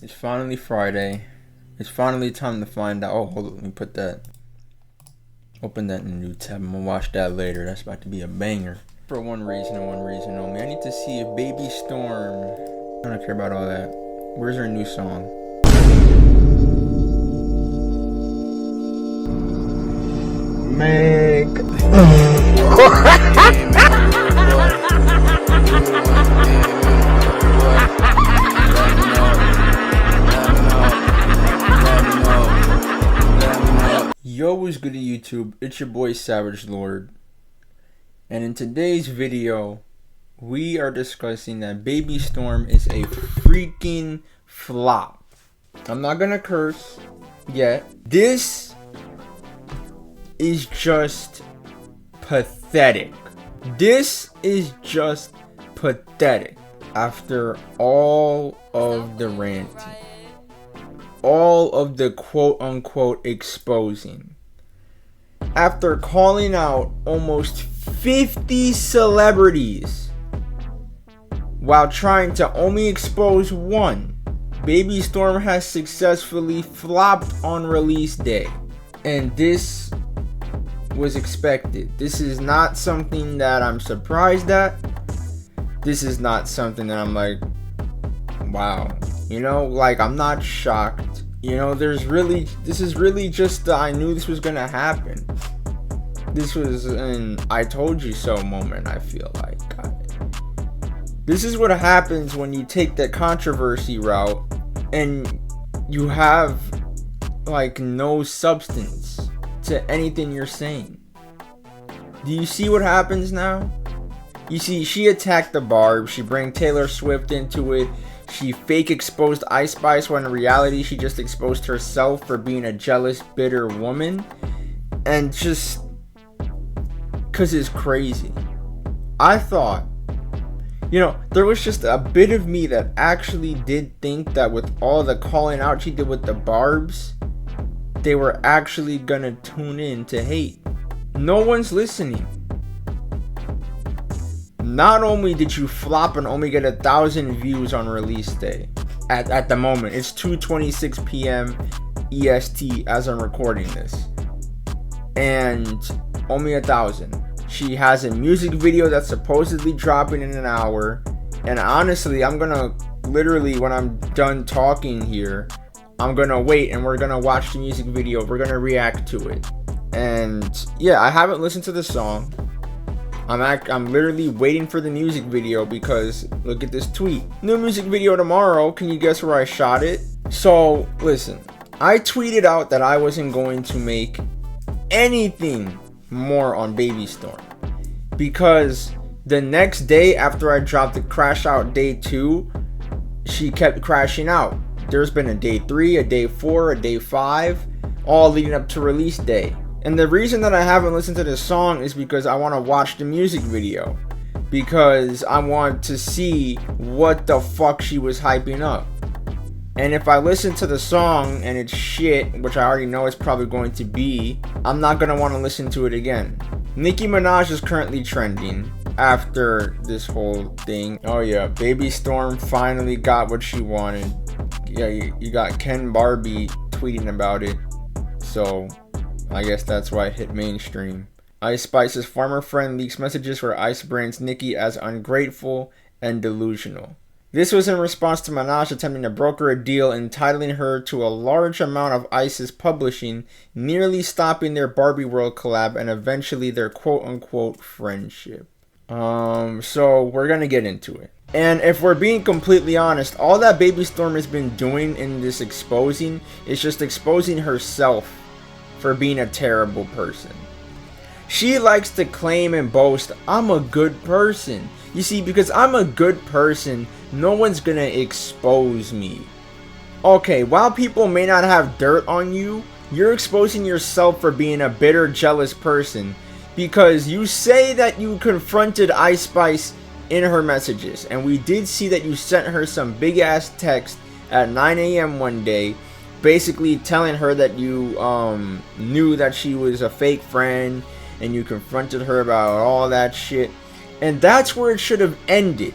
It's finally Friday. It's finally time to find out. Oh, hold on. Let me put that. Open that in a new tab. I'm gonna watch that later. That's about to be a banger. For one reason and one reason only. I need to see if Baby Storme. I don't care about all that. Where's her new song? Meg. Yo, what's good to YouTube? It's your boy Savage Lord. And in today's video, we are discussing that Baby Storme is a freaking flop. I'm not gonna curse yet. This is just pathetic. This is just pathetic. After all of the ranting, all of the quote-unquote exposing, after calling out almost 50 celebrities while trying to only expose one, Baby Storme has successfully flopped on release day. And this was expected. This is not something that I'm surprised at. This is not something that I'm like, wow. You know, like, I'm not shocked. You know, this is really just the I knew this was gonna happen. This was an I told you so moment, I feel like. This is what happens when you take the controversy route and you have, like, no substance to anything you're saying. Do you see what happens now? You see, she attacked the Barb. She bring Taylor Swift into it. She fake exposed Ice Spice when in reality she just exposed herself for being a jealous, bitter woman. And just because it's crazy. I thought, you know, there was just a bit of me that actually did think that with all the calling out she did with the Barbs, they were actually gonna tune in to hate. No one's listening. Not only did you flop and only get 1,000 views on release day, at the moment, it's 2:26 p.m. EST as I'm recording this, and only 1,000. She has a music video that's supposedly dropping in an hour, and honestly, I'm gonna literally, when I'm done talking here, I'm gonna wait and we're gonna watch the music video. We're gonna react to it. And yeah, I haven't listened to the song. I'm literally waiting for the music video because look at this tweet. New music video tomorrow. Can you guess where I shot it? So listen, I tweeted out that I wasn't going to make anything more on Baby Storme because the next day after I dropped the crash out day 2, she kept crashing out. There's been a day 3, a day 4, a day 5, all leading up to release day. And the reason that I haven't listened to this song is because I want to watch the music video. Because I want to see what the fuck she was hyping up. And if I listen to the song and it's shit, which I already know it's probably going to be, I'm not going to want to listen to it again. Nicki Minaj is currently trending after this whole thing. Oh yeah, Baby Storme finally got what she wanted. Yeah, you got Ken Barbie tweeting about it. So I guess that's why it hit mainstream. Ice Spice's former friend leaks messages where Ice brands Nicki as ungrateful and delusional. This was in response to Minaj attempting to broker a deal entitling her to a large amount of Ice's publishing, nearly stopping their Barbie World collab and eventually their quote-unquote friendship. So we're gonna get into it. And if we're being completely honest, all that Baby Storme has been doing in this exposing is just exposing herself for being a terrible person. She likes to claim and boast, I'm a good person. You see, because I'm a good person, no one's gonna expose me. Okay, while people may not have dirt on you, you're exposing yourself for being a bitter, jealous person because you say that you confronted Ice Spice in her messages, and we did see that you sent her some big ass text at 9 a.m. one day basically telling her that you knew that she was a fake friend and you confronted her about all that shit, and that's where it should have ended.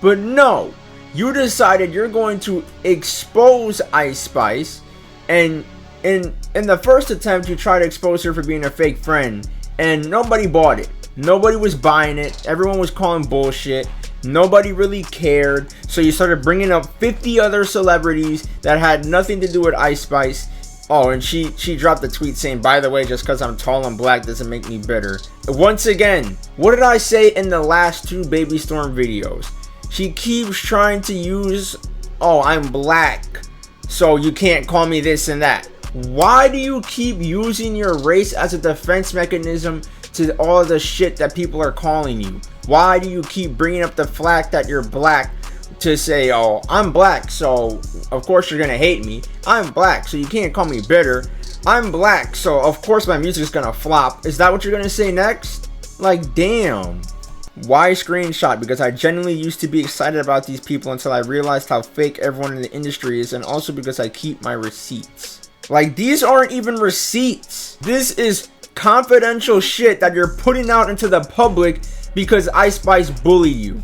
But no, You decided you're going to expose Ice Spice, and in the first attempt you tried to expose her for being a fake friend, and nobody bought it. Nobody was buying it. Everyone was calling bullshit. Nobody really cared. So you started bringing up 50 other celebrities that had nothing to do with Ice Spice. Oh, and she dropped a tweet saying, by the way, just because I'm tall and black doesn't make me bitter. Once again, what did I say in the last 2 Baby Storm videos? She keeps trying to use, oh, I'm black, so you can't call me this and that. Why do you keep using your race as a defense mechanism to all the shit that people are calling you? Why do you keep bringing up the fact that you're black to say, oh, I'm black, so of course you're gonna hate me. I'm black, so you can't call me bitter. I'm black, so of course my music's gonna flop. Is that what you're gonna say next? Like, damn. Why screenshot? Because I genuinely used to be excited about these people until I realized how fake everyone in the industry is, and also because I keep my receipts. Like, these aren't even receipts. This is confidential shit that you're putting out into the public because Ice Spice bullied you.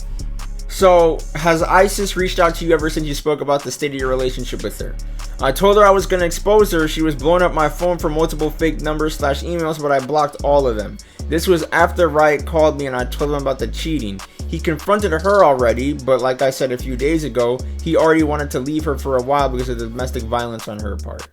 So, has Isis reached out to you ever since you spoke about the state of your relationship with her? I told her I was going to expose her. She was blowing up my phone for multiple fake numbers / emails, but I blocked all of them. This was after Riot called me and I told him about the cheating. He confronted her already, but like I said a few days ago, he already wanted to leave her for a while because of the domestic violence on her part.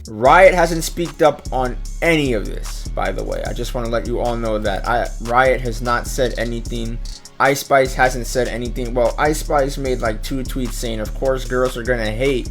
Riot hasn't speaked up on any of this, by the way. I just want to let you all know that Riot has not said anything. Ice Spice hasn't said anything. Well, Ice Spice made like 2 tweets saying, of course girls are gonna hate,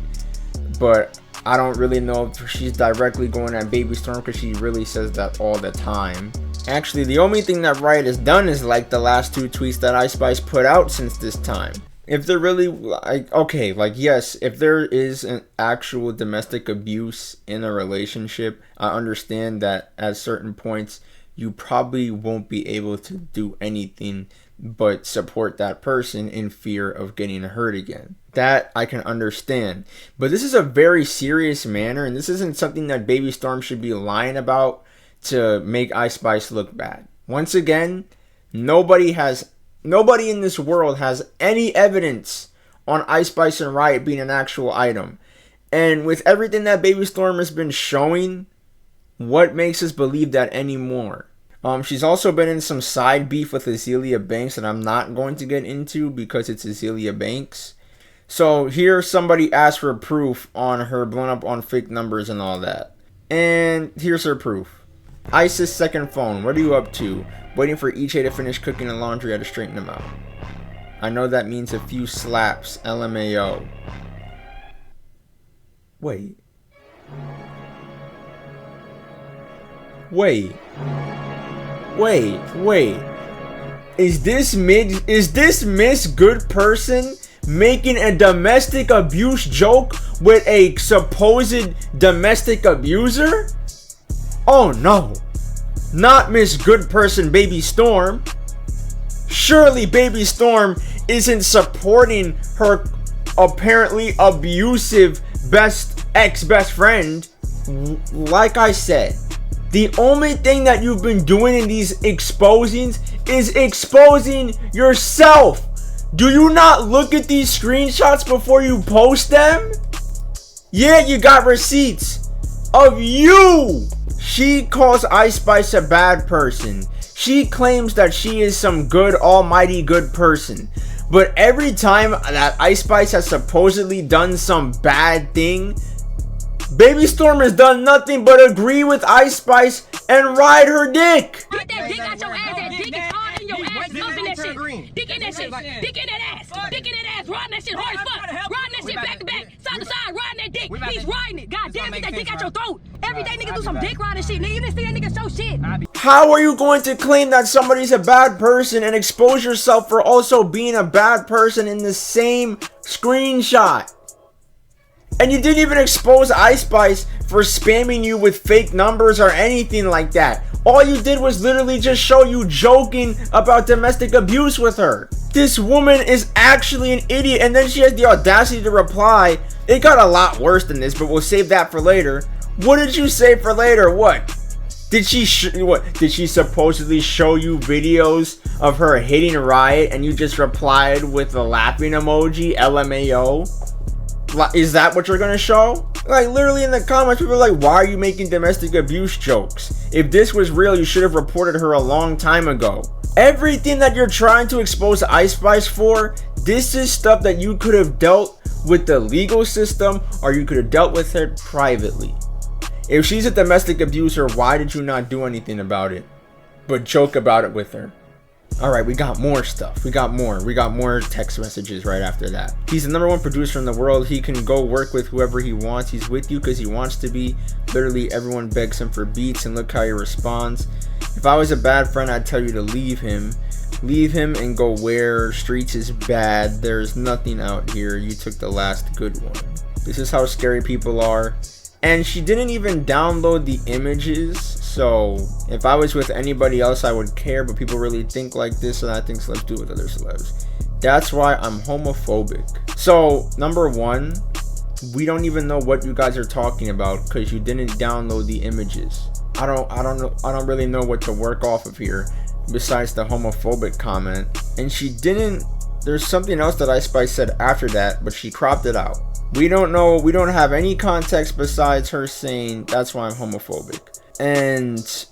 but I don't really know if she's directly going at Baby Storm because she really says that all the time. Actually, the only thing that Riot has done is like the last 2 tweets that Ice Spice put out since this time. If they're really like, okay, like, yes, if there is an actual domestic abuse in a relationship, I understand that at certain points you probably won't be able to do anything but support that person in fear of getting hurt again. That I can understand. But this is a very serious matter, and this isn't something that Baby Storm should be lying about to make Ice Spice look bad. Once again, nobody in this world has any evidence on Ice Spice and Riot being an actual item. And with everything that Baby Storm has been showing, what makes us believe that anymore? She's also been in some side beef with Azealia Banks that I'm not going to get into because it's Azealia Banks. So here somebody asked for proof on her blowing up on fake numbers and all that. And here's her proof. Isis' second phone. What are you up to? Waiting for Iche to finish cooking the laundry. I had to straighten them out. I know that means a few slaps. LMAO. Wait. Is this Miss Good Person making a domestic abuse joke with a supposed domestic abuser? Oh no. Not Miss Good Person Baby Storm. Surely Baby Storm isn't supporting her apparently abusive ex-best friend. Like I said, the only thing that you've been doing in these exposings is exposing yourself. Do you not look at these screenshots before you post them? Yeah, you got receipts of you. She calls Ice Spice a bad person. She claims that she is some good, almighty good person. But every time that Ice Spice has supposedly done some bad thing, Baby Storm has done nothing but agree with Ice Spice and ride her dick. Ride that dick out your ass. That dick is hard in your ass. Up in that shit. Dick in that shit. Dick in that ass. Dick in that ass. Riding that shit hard as fuck. Riding that shit back to back. Side to side. Riding that dick. He's riding it. God damn, get that dick out your throat. Every day niggas do some dick riding shit. Nigga, you didn't see that nigga show shit. How are you going to claim that somebody's a bad person and expose yourself for also being a bad person in the same screenshot? And you didn't even expose Ice Spice for spamming you with fake numbers or anything like that. All you did was literally just show you joking about domestic abuse with her. This woman is actually an idiot, and then she has the audacity to reply. It got a lot worse than this, but we'll save that for later. What did you say for later? What? Did she supposedly show you videos of her hitting Riot and you just replied with a laughing emoji, LMAO? Is that what you're gonna show? Like, literally in the comments, people are like, why are you making domestic abuse jokes? If this was real, you should have reported her a long time ago. Everything that you're trying to expose Ice Spice for, this is stuff that you could have dealt with the legal system, or you could have dealt with her privately. If she's a domestic abuser, why did you not do anything about it but joke about it with her? Alright, we got more stuff. We got more text messages right after that. He's the #1 producer in the world. He can go work with whoever he wants. He's with you because he wants to be. Literally everyone begs him for beats, and look how he responds. If I was a bad friend, I'd tell you to leave him. Leave him and go where streets is bad. There's nothing out here. You took the last good one. This is how scary people are. And she didn't even download the images, so if I was with anybody else I would care, but people really think like this, and I think celebs do with other celebs. That's why I'm homophobic. So #1, we don't even know what you guys are talking about because you didn't download the images. I don't really know what to work off of here besides the homophobic comment. And she didn't, there's something else that Ice Spice said after that, but she cropped it out. We don't know, we don't have any context besides her saying that's why I'm homophobic. And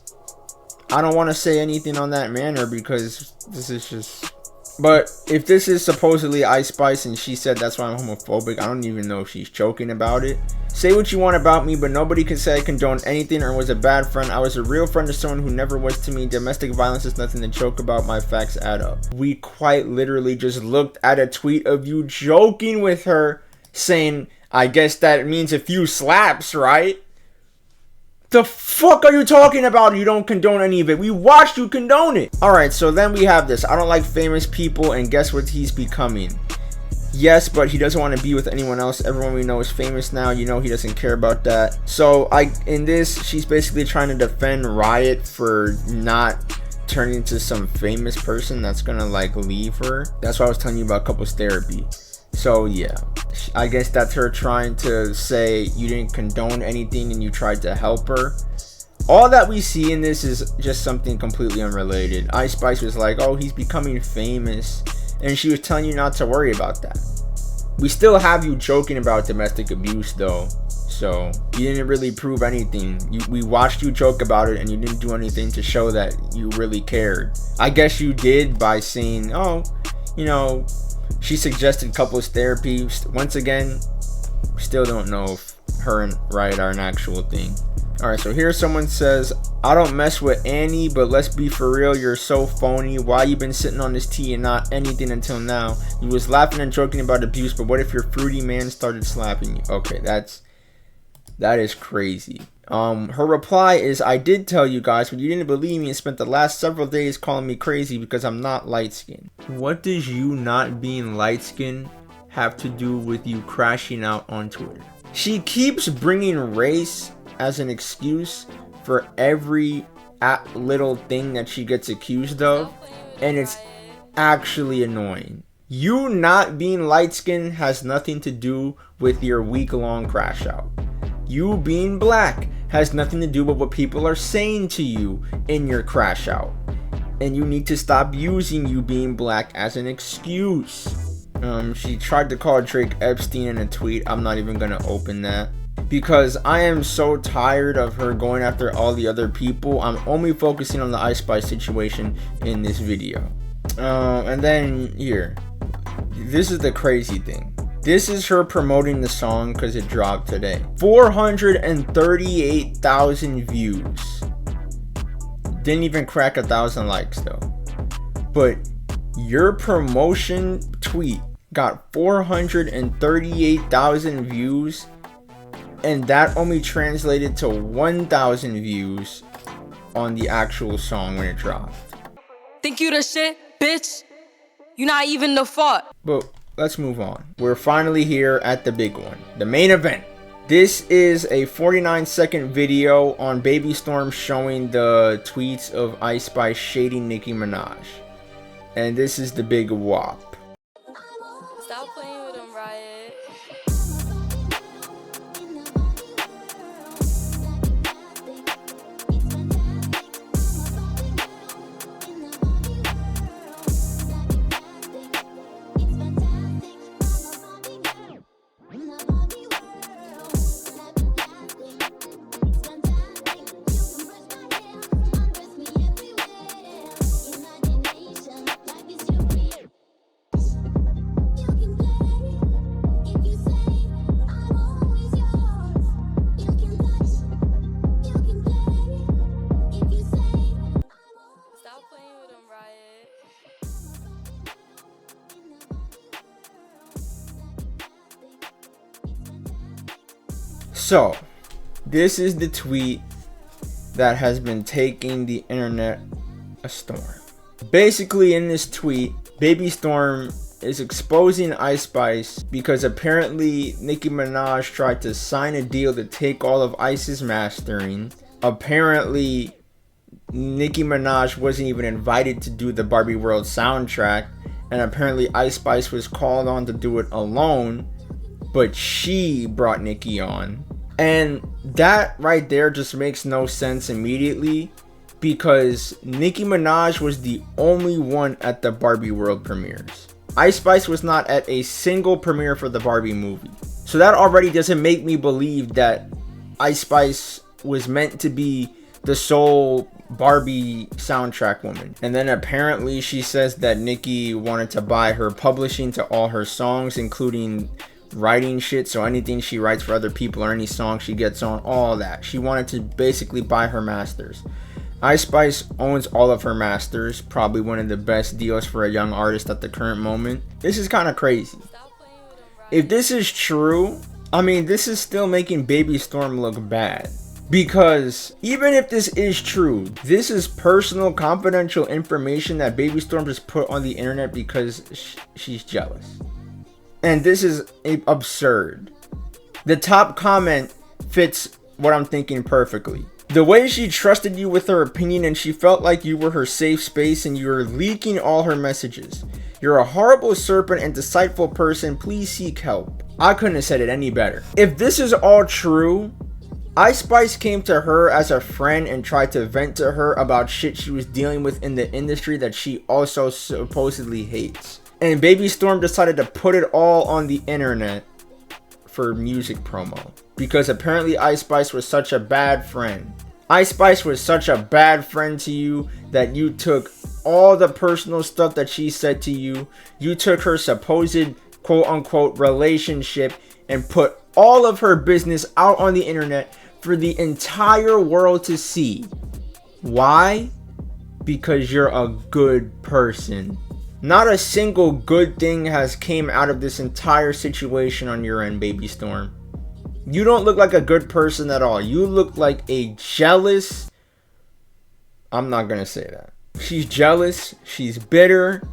I don't want to say anything on that manner because this is just, but if this is supposedly Ice Spice and she said that's why I'm homophobic, I don't even know if she's joking about it. Say what you want about me, but nobody can say I condone anything or was a bad friend. I was a real friend to someone who never was to me. Domestic violence is nothing to joke about. My facts add up. We quite literally just looked at a tweet of you joking with her, saying, I guess that means a few slaps, right? The fuck are you talking about? You don't condone any of it. We watched you condone it. Alright, so then we have this. I don't like famous people, and guess what he's becoming? Yes, but he doesn't want to be with anyone else. Everyone we know is famous now. You know he doesn't care about that. So in this, she's basically trying to defend Riot for not turning into some famous person that's gonna like leave her. That's why I was telling you about couples therapy. So yeah, I guess that's her trying to say you didn't condone anything and you tried to help her. All that we see in this is just something completely unrelated. Ice Spice was like, oh, he's becoming famous, and she was telling you not to worry about that. We still have you joking about domestic abuse though, so you didn't really prove anything. We watched you joke about it and you didn't do anything to show that you really cared. I guess you did by saying, oh, you know, she suggested couples therapy. Once again, still don't know if her and Riot are an actual thing. Alright, so here someone says, I don't mess with Annie, but let's be for real, you're so phony. Why you been sitting on this tea and not anything until now? You was laughing and joking about abuse, but what if your fruity man started slapping you? Okay, that is crazy. Her reply is, I did tell you guys, but you didn't believe me and spent the last several days calling me crazy because I'm not light-skinned. What does you not being light-skinned have to do with you crashing out on Twitter? She keeps bringing race as an excuse for every little thing that she gets accused of, and it's actually annoying. You not being light-skinned has nothing to do with your week-long crash out. You being black has nothing to do with what people are saying to you in your crash out. And you need to stop using you being black as an excuse. She tried to call Drake Epstein in a tweet. I'm not even gonna open that because I am so tired of her going after all the other people. I'm only focusing on the Ice Spice situation in this video. And then here, this is the crazy thing. This is her promoting the song because it dropped today. 438,000 views. Didn't even crack 1,000 likes though. But your promotion tweet got 438,000 views, and that only translated to 1,000 views on the actual song when it dropped. Think you the shit, bitch? You not even the fault. But let's move on. We're finally here at the big one, the main event. This is a 49-second video on Baby Storme showing the tweets of Ice Spice shading Nicki Minaj. And this is the big wop. Stop playing with him, Riot. So, this is the tweet that has been taking the internet a storm. Basically, in this tweet, Baby Storm is exposing Ice Spice because apparently Nicki Minaj tried to sign a deal to take all of Ice's mastering. Apparently, Nicki Minaj wasn't even invited to do the Barbie World soundtrack, and apparently Ice Spice was called on to do it alone, but she brought Nicki on. And that right there just makes no sense immediately, because Nicki Minaj was the only one at the Barbie World premieres. Ice Spice was not at a single premiere for the Barbie movie. So that already doesn't make me believe that Ice Spice was meant to be the sole Barbie soundtrack woman. And then apparently she says that Nicki wanted to buy her publishing to all her songs, including writing shit, so anything she writes for other people or any song she gets on, all that. She wanted to basically buy her masters. Ice Spice owns all of her masters, probably one of the best deals for a young artist at the current moment. This is kind of crazy. If this is true, I mean, this is still making Baby Storm look bad. Because even if this is true, this is personal, confidential information that Baby Storm just put on the internet because she's jealous. And this is absurd. The top comment fits what I'm thinking perfectly. The way she trusted you with her opinion and she felt like you were her safe space and you were leaking all her messages. You're a horrible serpent and deceitful person. Please seek help. I couldn't have said it any better. If this is all true, Ice Spice came to her as a friend and tried to vent to her about shit she was dealing with in the industry that she also supposedly hates. And Baby Storm decided to put it all on the internet for music promo. Because apparently Ice Spice was such a bad friend. Ice Spice was such a bad friend to you that you took all the personal stuff that she said to you. You took her supposed quote unquote relationship and put all of her business out on the internet for the entire world to see. Why? Because you're a good person. Not a single good thing has came out of this entire situation on your end, Baby Storm. You don't look like a good person at all. You look like a jealous... I'm not gonna say that. She's jealous. She's bitter.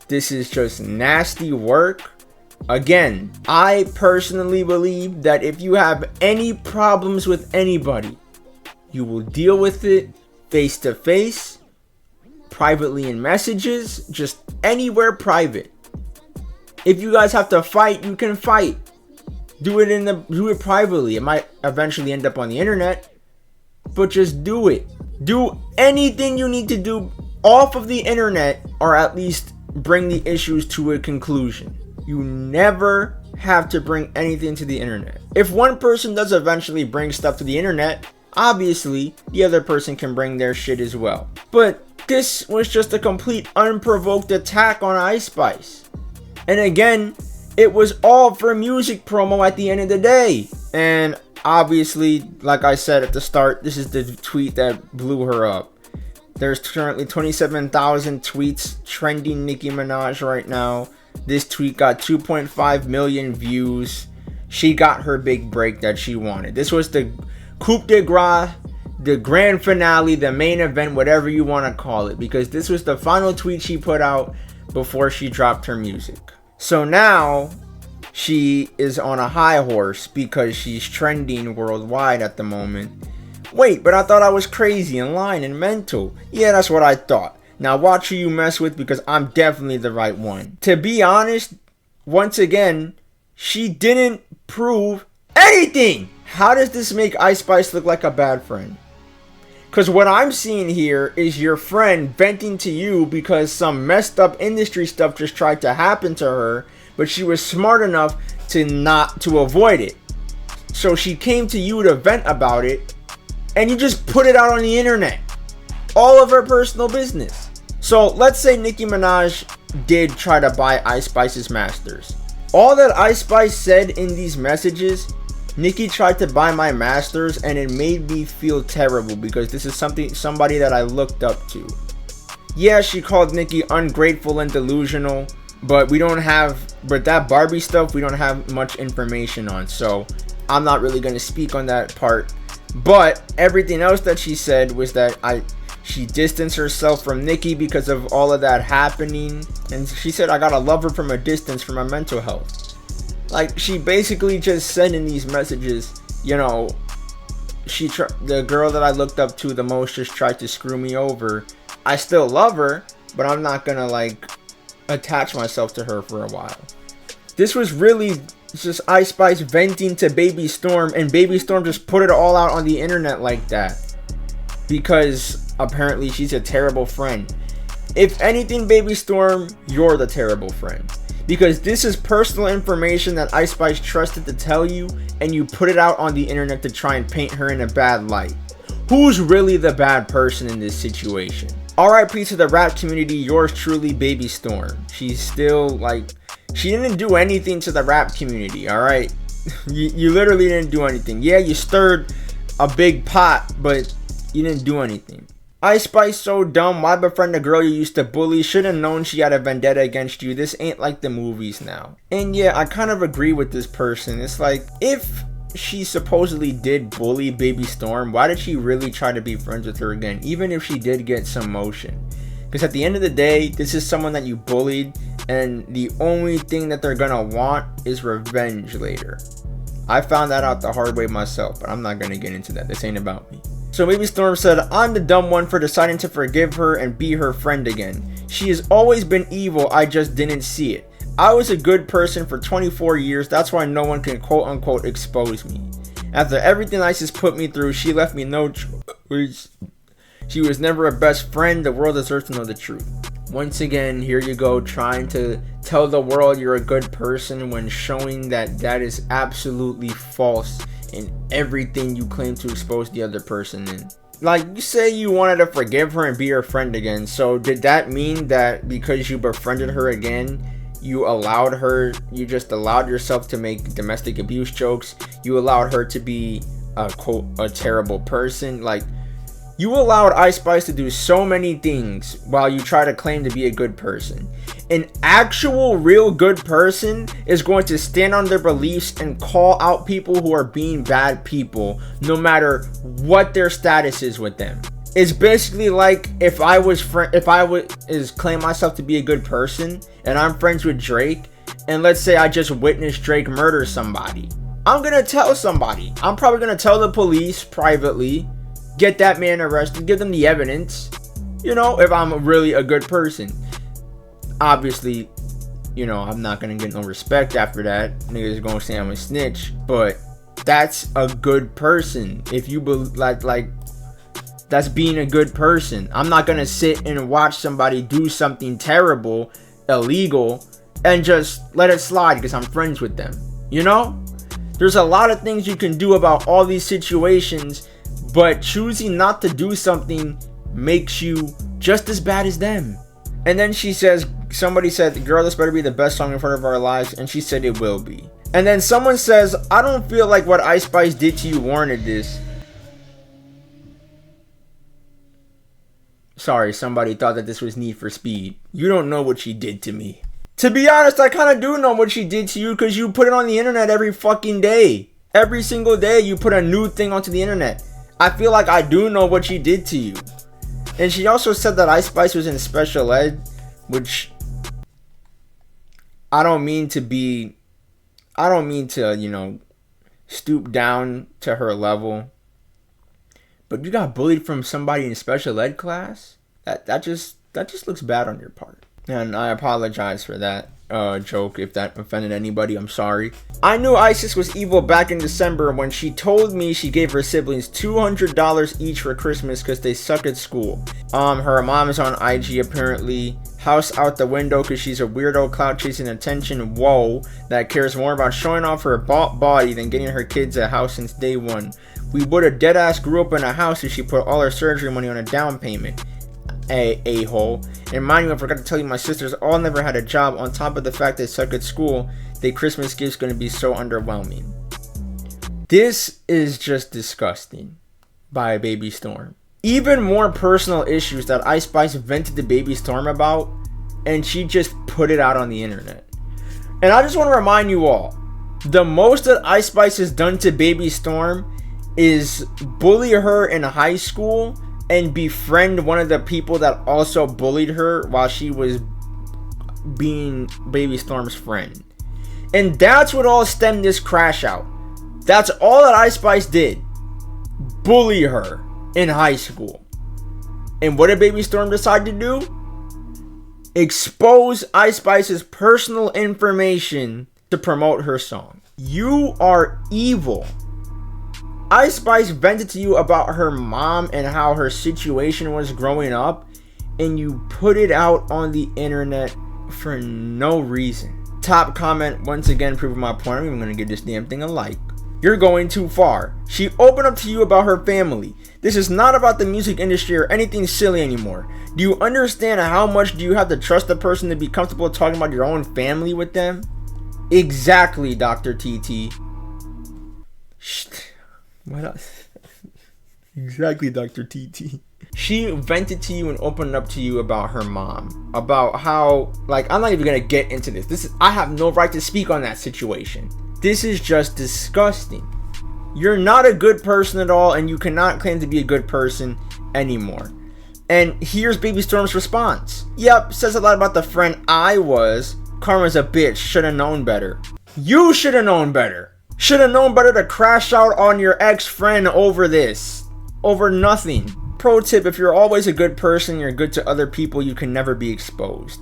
This is just nasty work. Again, I personally believe that if you have any problems with anybody, you will deal with it face to face, privately in messages, just anywhere private. If you guys have to fight, you can fight. Do it privately. It might eventually end up on the internet, but just do it. Do anything you need to do off of the internet, or at least bring the issues to a conclusion. You never have to bring anything to the internet. If one person does eventually bring stuff to the internet, obviously the other person can bring their shit as well. But this was just a complete unprovoked attack on Ice Spice. And again, it was all for music promo at the end of the day. And obviously, like I said at the start, this is the tweet that blew her up. There's currently 27,000 tweets trending Nicki Minaj right now. This tweet got 2.5 million views. She got her big break that she wanted. This was the coup de grace, the grand finale, the main event, whatever you want to call it. Because this was the final tweet she put out before she dropped her music. So now she is on a high horse because she's trending worldwide at the moment. Wait, but I thought I was crazy and lying and mental. Yeah, that's what I thought. Now watch who you mess with, because I'm definitely the right one. To be honest, once again, she didn't prove anything. How does this make Ice Spice look like a bad friend? Because what I'm seeing here is your friend venting to you because some messed up industry stuff just tried to happen to her, but she was smart enough to avoid it. So she came to you to vent about it, and you just put it out on the internet. All of her personal business. So let's say Nicki Minaj did try to buy Ice Spice's masters. All that Ice Spice said in these messages, Nicki tried to buy my masters, and it made me feel terrible because this is somebody that I looked up to. Yeah, she called Nicki ungrateful and delusional, but that Barbie stuff we don't have much information on. So I'm not really going to speak on that part. But everything else that she said was that she distanced herself from Nicki because of all of that happening. And she said, I gotta love her from a distance for my mental health. Like, she basically just said in these messages, you know, the girl that I looked up to the most just tried to screw me over. I still love her, but I'm not gonna, like, attach myself to her for a while. This was really just Ice Spice venting to Baby Storm, and Baby Storm just put it all out on the internet like that. Because apparently she's a terrible friend. If anything, Baby Storm, you're the terrible friend. Because this is personal information that Ice Spice trusted to tell you, and you put it out on the internet to try and paint her in a bad light. Who's really the bad person in this situation? RIP to the rap community, yours truly, Baby Storm. She's still, like, she didn't do anything to the rap community, alright? You literally didn't do anything. Yeah, you stirred a big pot, but you didn't do anything. Ice Spice, so dumb. Why befriend a girl you used to bully? Should have known she had a vendetta against you. This ain't like the movies now. And yeah, I kind of agree with this person. It's like, if she supposedly did bully Baby Storm, why did she really try to be friends with her again, even if she did get some motion? Because at the end of the day, this is someone that you bullied, and the only thing that they're gonna want is revenge later. I found that out the hard way myself, but I'm not gonna get into that. This ain't about me. So Baby Storm said, I'm the dumb one for deciding to forgive her and be her friend again. She has always been evil, I just didn't see it. I was a good person for 24 years, that's why no one can quote unquote expose me. After everything ISIS put me through, she left me no choice. She was never a best friend, the world deserves to know the truth. Once again, here you go, trying to tell the world you're a good person when showing that that is absolutely false in everything you claim to expose the other person in. Like, you say you wanted to forgive her and be her friend again, so did that mean that because you befriended her again, you just allowed yourself to make domestic abuse jokes, you allowed her to be a terrible person? Like, you allowed Ice Spice to do so many things while you try to claim to be a good person. An actual real good person is going to stand on their beliefs and call out people who are being bad people, no matter what their status is with them. It's basically like if I was claim myself to be a good person and I'm friends with Drake, and let's say I just witnessed Drake murder somebody. I'm gonna tell somebody. I'm probably gonna tell the police privately, get that man arrested, give them the evidence, you know, if I'm really a good person. Obviously, you know, I'm not gonna get no respect after that. Niggas gonna say I'm a snitch, but that's a good person. If you like that's being a good person. I'm not gonna sit and watch somebody do something terrible, illegal, and just let it slide because I'm friends with them. You know? There's a lot of things you can do about all these situations, but choosing not to do something makes you just as bad as them. And then she says, somebody said, girl, this better be the best song in front of our lives. And she said it will be. And then someone says, I don't feel like what Ice Spice did to you warranted this. Sorry, somebody thought that this was Need for Speed. You don't know what she did to me. To be honest, I kind of do know what she did to you because you put it on the internet every fucking day. Every single day you put a new thing onto the internet. I feel like I do know what she did to you. And she also said that Ice Spice was in special ed, which I don't mean to, you know, stoop down to her level. But you got bullied from somebody in special ed class? That just looks bad on your part. And I apologize for that joke if that offended anybody. I'm sorry. I knew Isis was evil back in December when she told me she gave her siblings $200 each for Christmas because they suck at school. Her mom is on IG apparently. House out the window because she's a weirdo clout chasing attention. Whoa, that cares more about showing off her body than getting her kids a house since day one. We would have deadass grew up in a house if she put all her surgery money on a down payment. A-hole. And mind you, I forgot to tell you, my sisters all never had a job. On top of the fact they suck at school, their Christmas gift's gonna be so underwhelming. This is just disgusting by Baby Storm. Even more personal issues that Ice Spice vented to Baby Storm about, and she just put it out on the internet. And I just want to remind you all, The most that Ice Spice has done to Baby Storm is bully her in high school and befriend one of the people that also bullied her while she was being Baby Storm's friend. And that's what all stemmed this crash out. That's all that Ice Spice did. Bully her in high school. And what did Baby Storm decide to do? Expose Ice Spice's personal information to promote her song. You are evil. Ice Spice vented to you about her mom and how her situation was growing up, and you put it out on the internet for no reason. Top comment, once again proving my point. I'm even gonna give this damn thing a like. You're going too far. She opened up to you about her family. This is not about the music industry or anything silly anymore. Do you understand how much do you have to trust a person to be comfortable talking about your own family with them? Exactly, Dr. TT. What else? Exactly, Dr. TT. She vented to you and opened up to you about her mom. About how, like, I'm not even gonna get into this. I have no right to speak on that situation. This is just disgusting. You're not a good person at all, and you cannot claim to be a good person anymore. And here's Baby Storm's response. Yep, says a lot about the friend I was. Karma's a bitch, should've known better. You should've known better. Should've known better to crash out on your ex-friend over this. Over nothing. Pro tip, if you're always a good person, you're good to other people, you can never be exposed.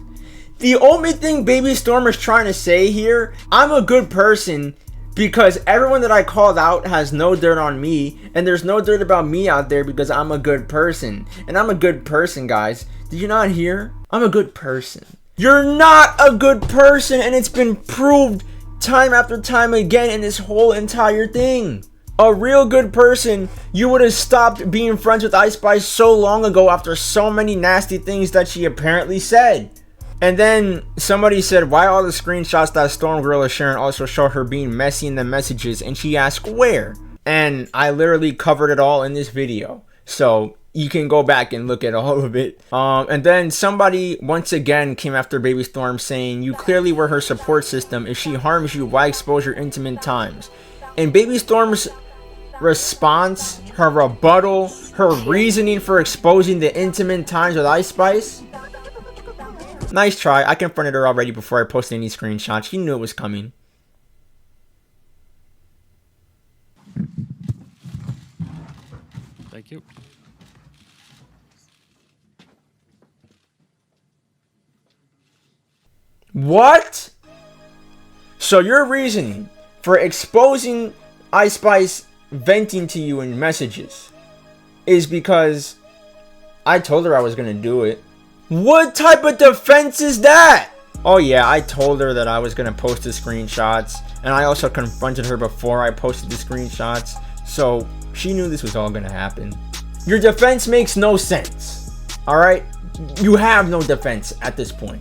The only thing Baby Storm is trying to say here, I'm a good person because everyone that I called out has no dirt on me, and there's no dirt about me out there because I'm a good person. And I'm a good person, guys. Did you not hear? I'm a good person. You're not a good person, and it's been proved time after time again in this whole entire thing. A real good person, you would have stopped being friends with Ice Spice so long ago after so many nasty things that she apparently said. And then somebody said, why all the screenshots that Storm Girl is sharing also show her being messy in the messages? And she asked where? And I literally covered it all in this video. So you can go back and look at all of it. And then somebody once again came after Baby Storm saying, you clearly were her support system. If she harms you, why expose your intimate times? And Baby Storm's response, her rebuttal, her reasoning for exposing the intimate times with Ice Spice. Nice try. I confronted her already before I posted any screenshots. She knew it was coming. Thank you. What? So your reasoning for exposing Ice Spice venting to you in messages is because I told her I was gonna do it. What type of defense is that? Oh yeah, I told her that I was gonna post the screenshots, and I also confronted her before I posted the screenshots, so she knew this was all gonna happen. Your defense makes no sense. Alright? You have no defense at this point.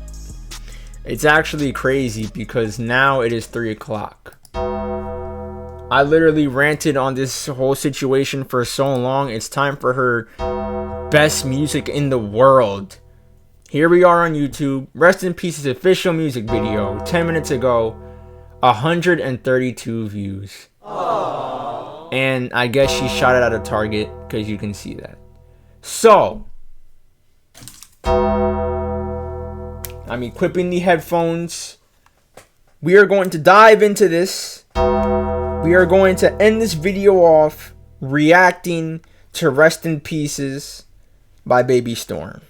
It's actually crazy because now it is 3 o'clock. I literally ranted on this whole situation for so long. It's time for her best music in the world. Here we are on YouTube. Rest in Peace's official music video. 10 minutes ago. 132 views. Aww. And I guess she shot it at a target because you can see that. So, I'm equipping the headphones. We are going to dive into this. We are going to end this video off reacting to Rest in Pieces by Baby Storm.